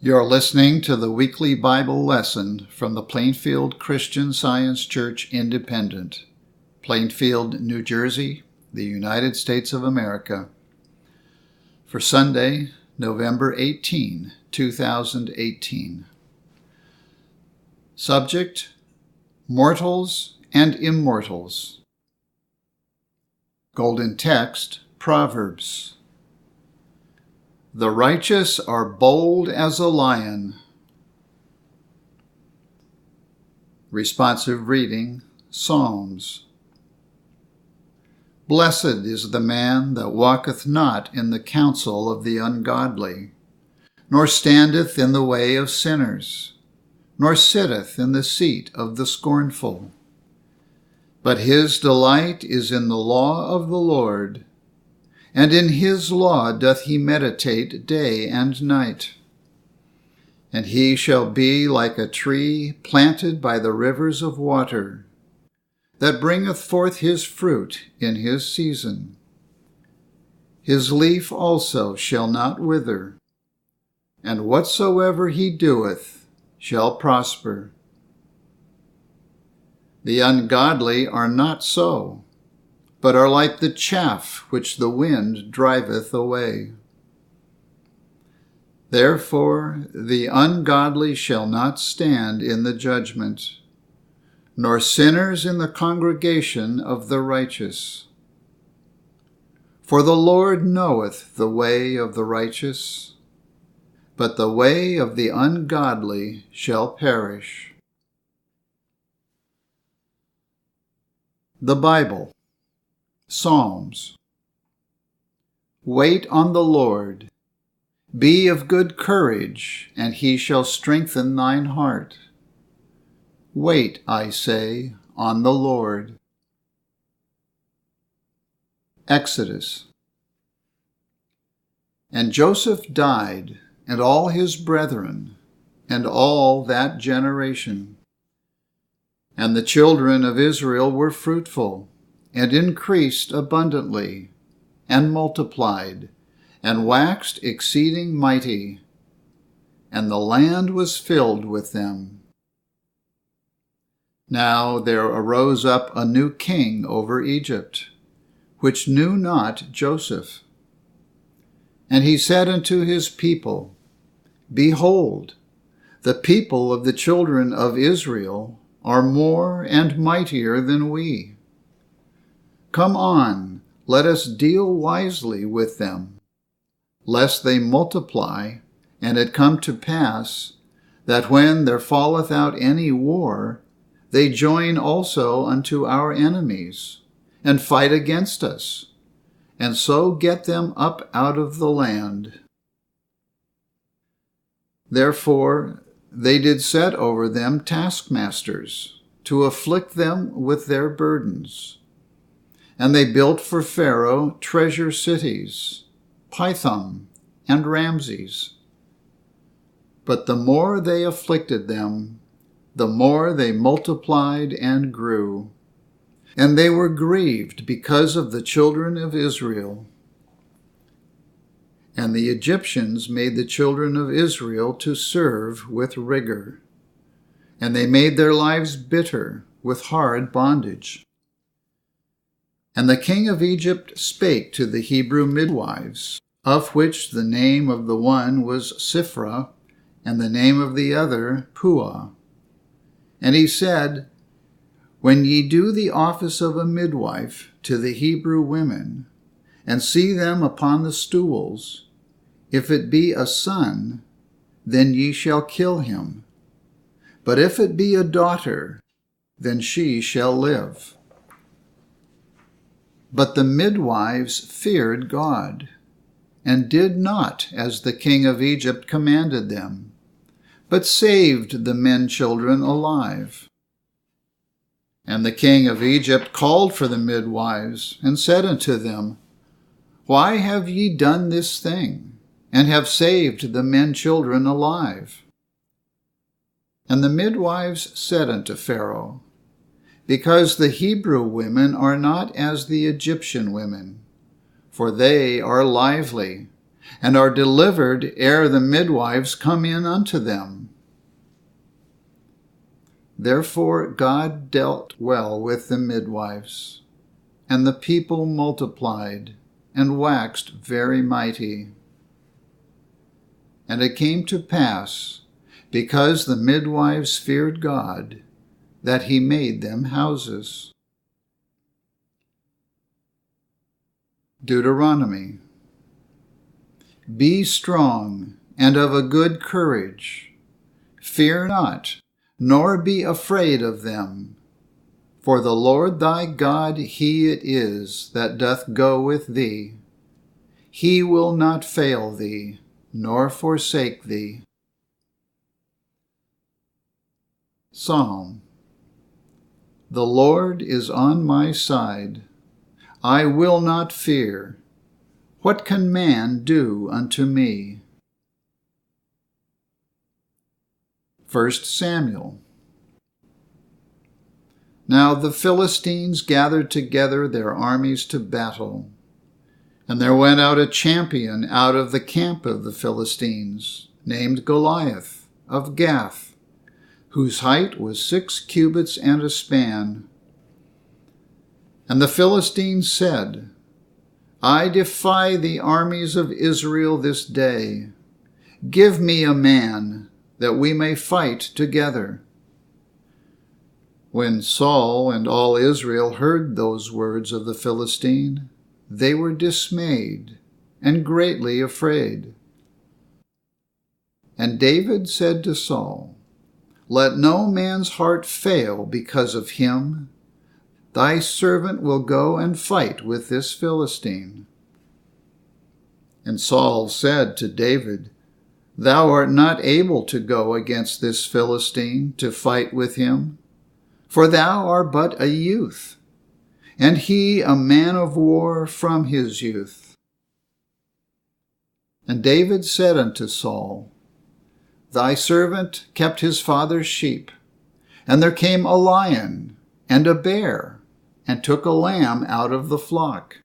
You're listening to the weekly Bible lesson from the Plainfield Christian Science Church Independent, Plainfield, New Jersey, the United States of America, for Sunday, November 18, 2018. Subject: Mortals and Immortals. Golden text, Proverbs. The righteous are bold as a lion. Responsive reading, Psalms. Blessed is the man that walketh not in the counsel of the ungodly, nor standeth in the way of sinners, nor sitteth in the seat of the scornful. But his delight is in the law of the Lord, and in his law doth he meditate day and night. And he shall be like a tree planted by the rivers of water, that bringeth forth his fruit in his season. His leaf also shall not wither, and whatsoever he doeth shall prosper. The ungodly are not so, but are like the chaff which the wind driveth away. Therefore the ungodly shall not stand in the judgment, nor sinners in the congregation of the righteous. For the Lord knoweth the way of the righteous, but the way of the ungodly shall perish. The Bible. Psalms. Wait on the Lord. Be of good courage, and he shall strengthen thine heart. Wait, I say, on the Lord. Exodus. And Joseph died, and all his brethren, and all that generation. And the children of Israel were fruitful, and increased abundantly, and multiplied, and waxed exceeding mighty, and the land was filled with them. Now there arose up a new king over Egypt, which knew not Joseph. And he said unto his people, Behold, the people of the children of Israel are more and mightier than we. Come on, let us deal wisely with them, lest they multiply, and it come to pass, that when there falleth out any war, they join also unto our enemies, and fight against us, and so get them up out of the land. Therefore they did set over them taskmasters, to afflict them with their burdens. And they built for Pharaoh treasure cities, Pithom and Ramses. But the more they afflicted them, the more they multiplied and grew. And they were grieved because of the children of Israel. And the Egyptians made the children of Israel to serve with rigor, and they made their lives bitter with hard bondage. And the king of Egypt spake to the Hebrew midwives, of which the name of the one was Siphrah, and the name of the other Puah. And he said, When ye do the office of a midwife to the Hebrew women, and see them upon the stools, if it be a son, then ye shall kill him. But if it be a daughter, then she shall live. But the midwives feared God, and did not as the king of Egypt commanded them, but saved the men-children alive. And the king of Egypt called for the midwives, and said unto them, Why have ye done this thing, and have saved the men-children alive? And the midwives said unto Pharaoh, Because the Hebrew women are not as the Egyptian women, for they are lively, and are delivered ere the midwives come in unto them. Therefore God dealt well with the midwives, and the people multiplied and waxed very mighty. And it came to pass, because the midwives feared God, that he made them houses. Deuteronomy. Be strong and of a good courage. Fear not, nor be afraid of them. For the Lord thy God, he it is that doth go with thee. He will not fail thee, nor forsake thee. Psalm. The Lord is on my side. I will not fear. What can man do unto me? 1 Samuel. Now the Philistines gathered together their armies to battle. And there went out a champion out of the camp of the Philistines, named Goliath, of Gath, whose height was 6 cubits and a span. And the Philistines said, I defy the armies of Israel this day. Give me a man, that we may fight together. When Saul and all Israel heard those words of the Philistine, they were dismayed and greatly afraid. And David said to Saul, Let no man's heart fail because of him. Thy servant will go and fight with this Philistine. And Saul said to David, Thou art not able to go against this Philistine to fight with him, for thou art but a youth, and he a man of war from his youth. And David said unto Saul, Thy servant kept his father's sheep, and there came a lion and a bear, and took a lamb out of the flock.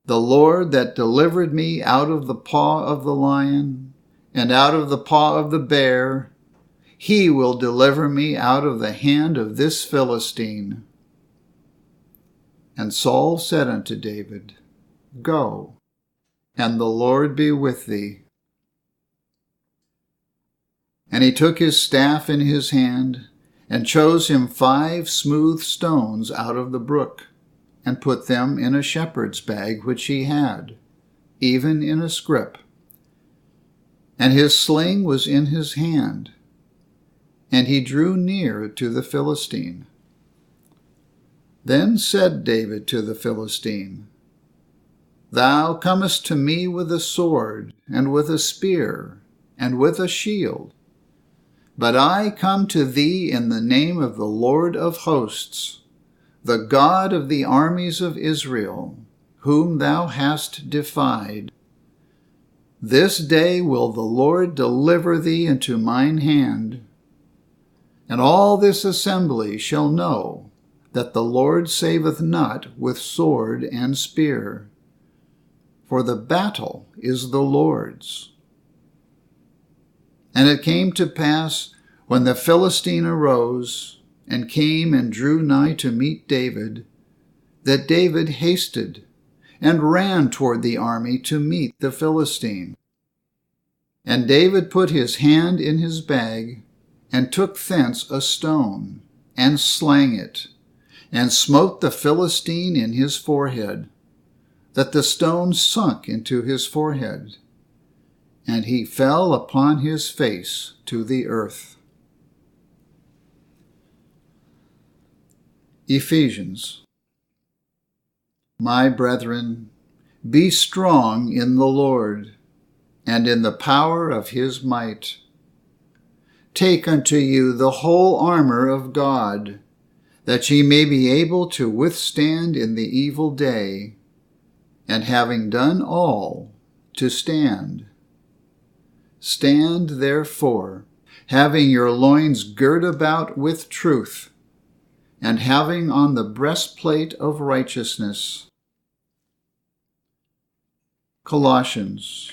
The Lord that delivered me out of the paw of the lion, and out of the paw of the bear, he will deliver me out of the hand of this Philistine. And Saul said unto David, Go, and the Lord be with thee. And he took his staff in his hand, and chose him 5 smooth stones out of the brook, and put them in a shepherd's bag which he had, even in a scrip. And his sling was in his hand, and he drew near to the Philistine. Then said David to the Philistine, Thou comest to me with a sword, and with a spear, and with a shield. But I come to thee in the name of the Lord of hosts, the God of the armies of Israel, whom thou hast defied. This day will the Lord deliver thee into mine hand. And all this assembly shall know that the Lord saveth not with sword and spear, for the battle is the Lord's. And it came to pass, when the Philistine arose, and came and drew nigh to meet David, that David hasted, and ran toward the army to meet the Philistine. And David put his hand in his bag, and took thence a stone, and slang it, and smote the Philistine in his forehead, that the stone sunk into his forehead, and he fell upon his face to the earth. Ephesians. My brethren, be strong in the Lord, and in the power of his might. Take unto you the whole armor of God, that ye may be able to withstand in the evil day, and having done all, to stand. Stand therefore, having your loins girt about with truth, and having on the breastplate of righteousness, Colossians.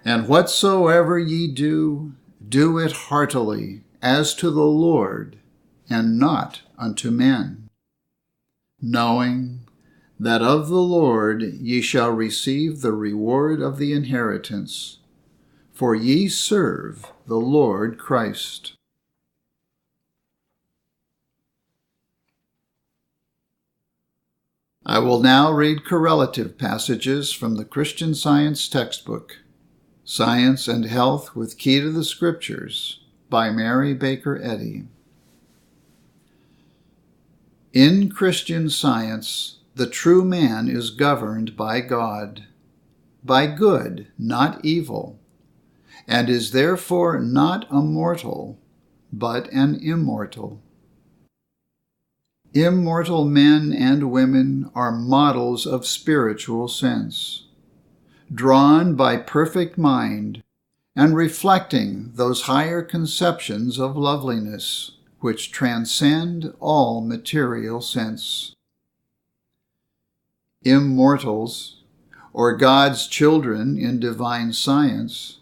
And whatsoever ye do, do it heartily, as to the Lord, and not unto men, knowing that of the Lord ye shall receive the reward of the inheritance, for ye serve the Lord Christ. I will now read correlative passages from the Christian Science textbook, Science and Health with Key to the Scriptures, by Mary Baker Eddy. In Christian Science, the true man is governed by God, by good, not evil, and is therefore not a mortal, but an immortal. Immortal men and women are models of spiritual sense, drawn by perfect mind and reflecting those higher conceptions of loveliness which transcend all material sense. Immortals, or God's children in divine science,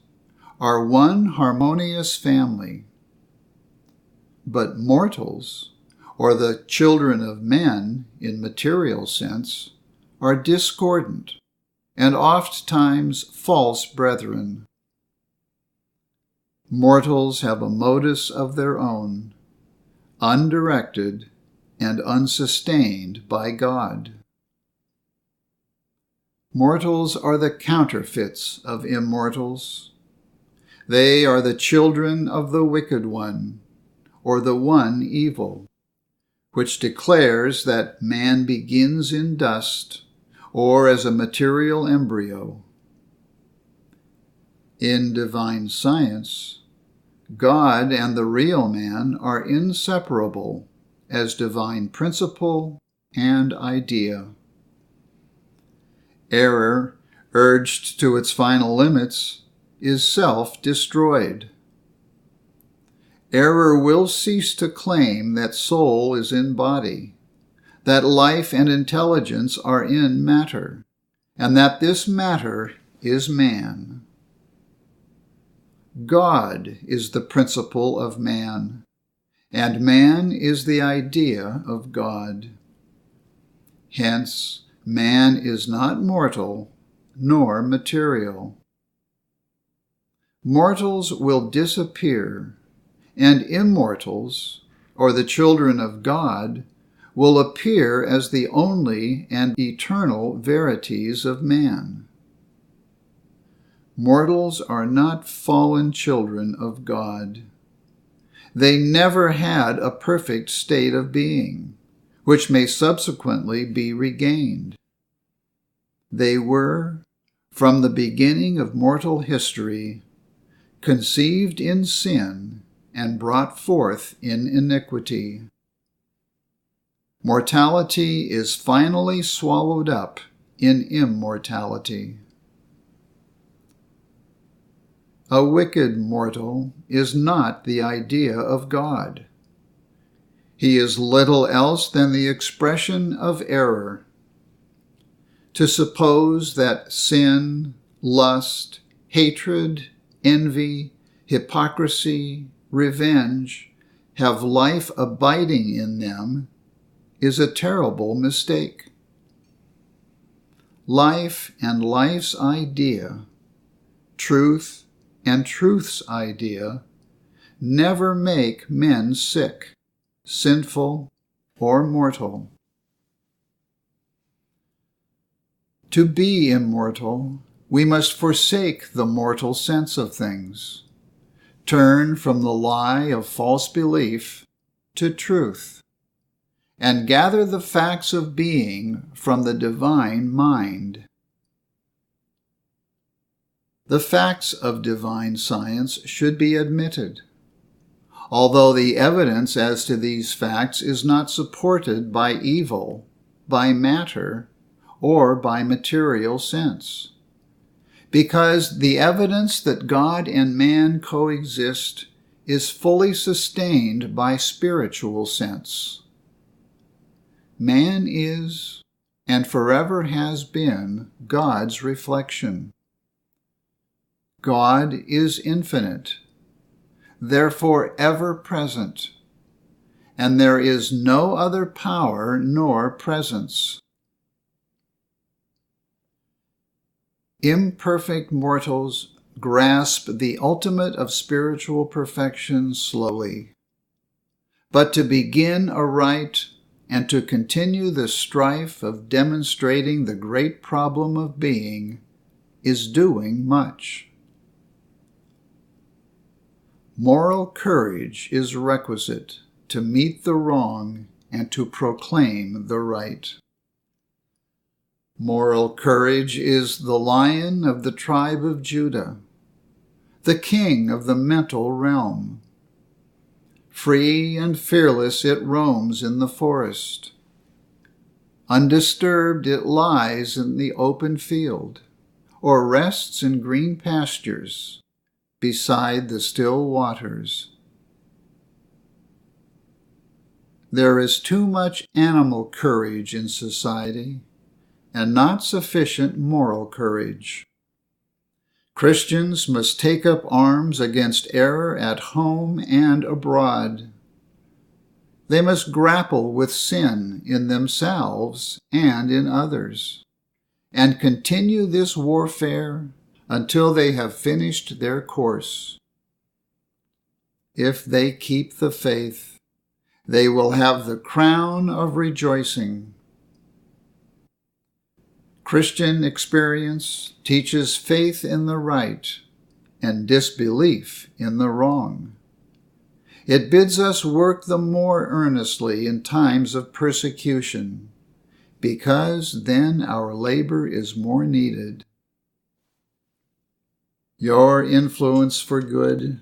are one harmonious family. But mortals, or the children of men in material sense, are discordant and oft-times false brethren. Mortals have a modus of their own, undirected and unsustained by God. Mortals are the counterfeits of immortals. They are the children of the wicked one, or the one evil, which declares that man begins in dust or as a material embryo. In divine science, God and the real man are inseparable as divine principle and idea. Error, urged to its final limits, is self-destroyed. Error will cease to claim that soul is in body, that life and intelligence are in matter, and that this matter is man. God is the principle of man, and man is the idea of God. Hence, man is not mortal nor material. Mortals will disappear, and immortals, or the children of God, will appear as the only and eternal verities of man. Mortals are not fallen children of God. They never had a perfect state of being, which may subsequently be regained. They were, from the beginning of mortal history, conceived in sin and brought forth in iniquity. Mortality is finally swallowed up in immortality. A wicked mortal is not the idea of God. He is little else than the expression of error. To suppose that sin, lust, hatred, envy, hypocrisy, revenge have life abiding in them is a terrible mistake. Life and life's idea, truth and truth's idea, never make men sick, sinful, or mortal. To be immortal, we must forsake the mortal sense of things, turn from the lie of false belief to truth, and gather the facts of being from the divine mind. The facts of divine science should be admitted, although the evidence as to these facts is not supported by evil, by matter, or by material sense, because the evidence that God and man coexist is fully sustained by spiritual sense. Man is, and forever has been God's reflection. God is infinite, therefore ever present, and there is no other power nor presence. Imperfect mortals grasp the ultimate of spiritual perfection slowly, but to begin aright and to continue the strife of demonstrating the great problem of being is doing much. Moral courage is requisite to meet the wrong and to proclaim the right. Moral courage is the lion of the tribe of Judah, the king of the mental realm. Free and fearless it roams in the forest. Undisturbed it lies in the open field, or rests in green pastures beside the still waters. There is too much animal courage in society, and not sufficient moral courage. Christians must take up arms against error at home and abroad. They must grapple with sin in themselves and in others, and continue this warfare until they have finished their course. If they keep the faith, they will have the crown of rejoicing. Christian experience teaches faith in the right and disbelief in the wrong. It bids us work the more earnestly in times of persecution, because then our labor is more needed. Your influence for good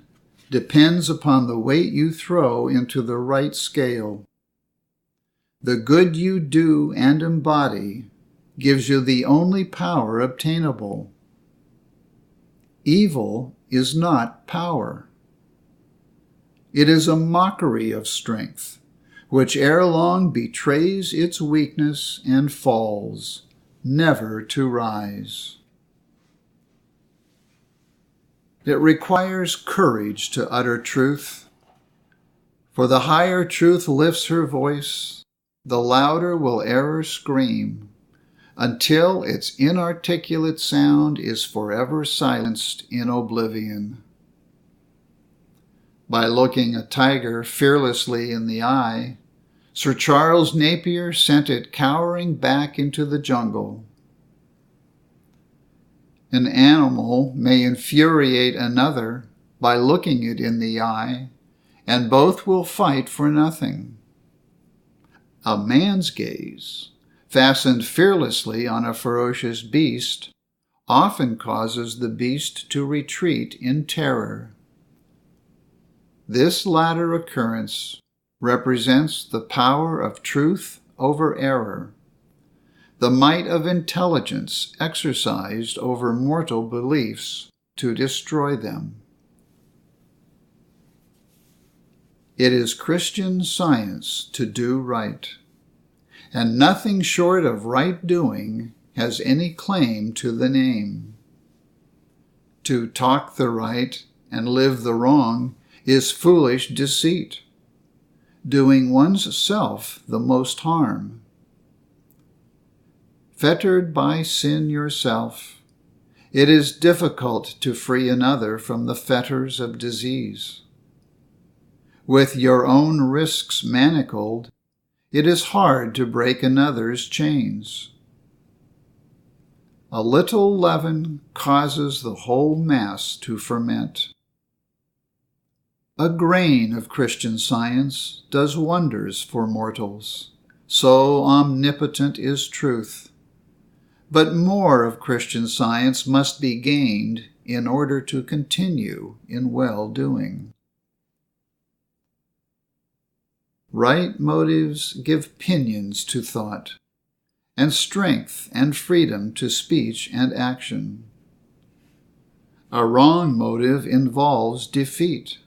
depends upon the weight you throw into the right scale. The good you do and embody gives you the only power obtainable. Evil is not power. It is a mockery of strength, which ere long betrays its weakness and falls, never to rise. It requires courage to utter truth, for the higher truth lifts her voice, the louder will error scream, until its inarticulate sound is forever silenced in oblivion. By looking a tiger fearlessly in the eye, Sir Charles Napier sent it cowering back into the jungle. An animal may infuriate another by looking it in the eye, and both will fight for nothing. A man's gaze, fastened fearlessly on a ferocious beast, often causes the beast to retreat in terror. This latter occurrence represents the power of truth over error, the might of intelligence exercised over mortal beliefs to destroy them. It is Christian science to do right, and nothing short of right doing has any claim to the name. To talk the right and live the wrong is foolish deceit, doing one's self the most harm. Fettered by sin yourself, it is difficult to free another from the fetters of disease. With your own risks manacled, it is hard to break another's chains. A little leaven causes the whole mass to ferment. A grain of Christian science does wonders for mortals, so omnipotent is truth. But more of Christian science must be gained in order to continue in well-doing. Right motives give pinions to thought, and strength and freedom to speech and action. A wrong motive involves defeat.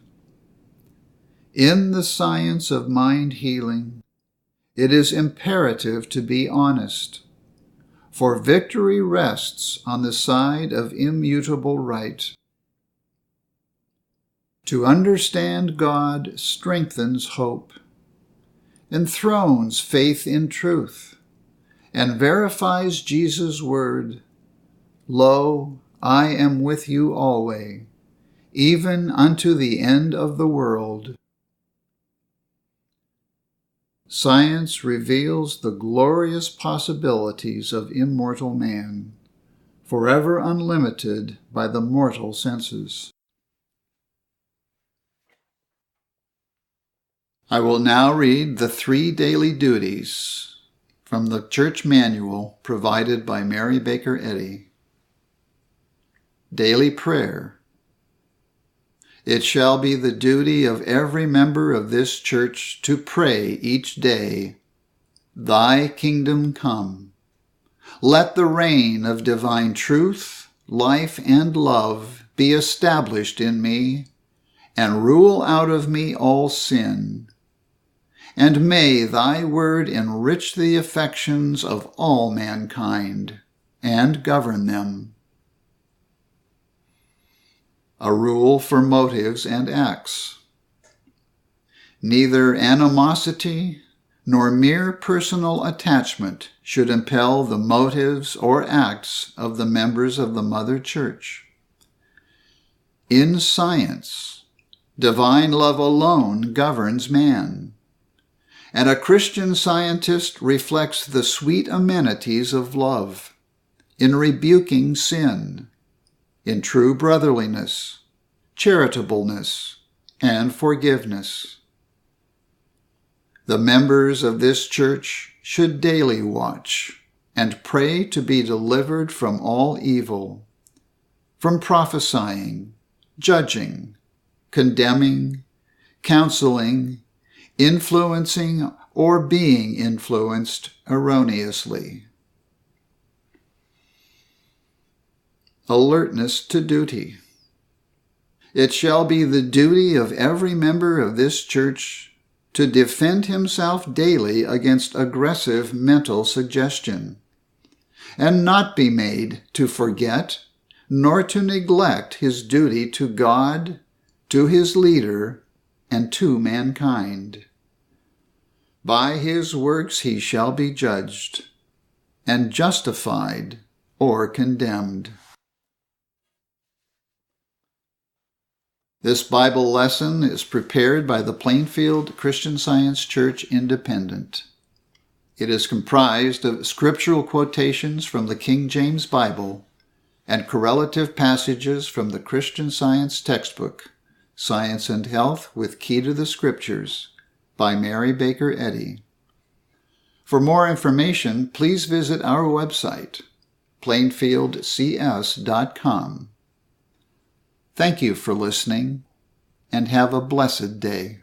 In the science of mind healing, it is imperative to be honest, for victory rests on the side of immutable right. To understand God strengthens hope, enthrones faith in truth, and verifies Jesus' word, "Lo, I am with you alway, even unto the end of the world." Science reveals the glorious possibilities of immortal man, forever unlimited by the mortal senses. I will now read the 3 daily duties from the church manual provided by Mary Baker Eddy. Daily prayer. It shall be the duty of every member of this church to pray each day, "Thy kingdom come. Let the reign of divine truth, life, and love be established in me, and rule out of me all sin. And may thy word enrich the affections of all mankind, and govern them." A rule for motives and acts. Neither animosity nor mere personal attachment should impel the motives or acts of the members of the Mother Church. In science, divine love alone governs man, and a Christian scientist reflects the sweet amenities of love in rebuking sin, in true brotherliness, charitableness, and forgiveness. The members of this church should daily watch and pray to be delivered from all evil, from prophesying, judging, condemning, counseling, influencing, or being influenced erroneously. Alertness to duty. It shall be the duty of every member of this church to defend himself daily against aggressive mental suggestion, and not be made to forget nor to neglect his duty to God, to his leader, and to mankind. By his works he shall be judged, and justified or condemned. This Bible lesson is prepared by the Plainfield Christian Science Church Independent. It is comprised of scriptural quotations from the King James Bible and correlative passages from the Christian Science textbook, Science and Health with Key to the Scriptures, by Mary Baker Eddy. For more information, please visit our website, plainfieldcs.com. Thank you for listening, and have a blessed day.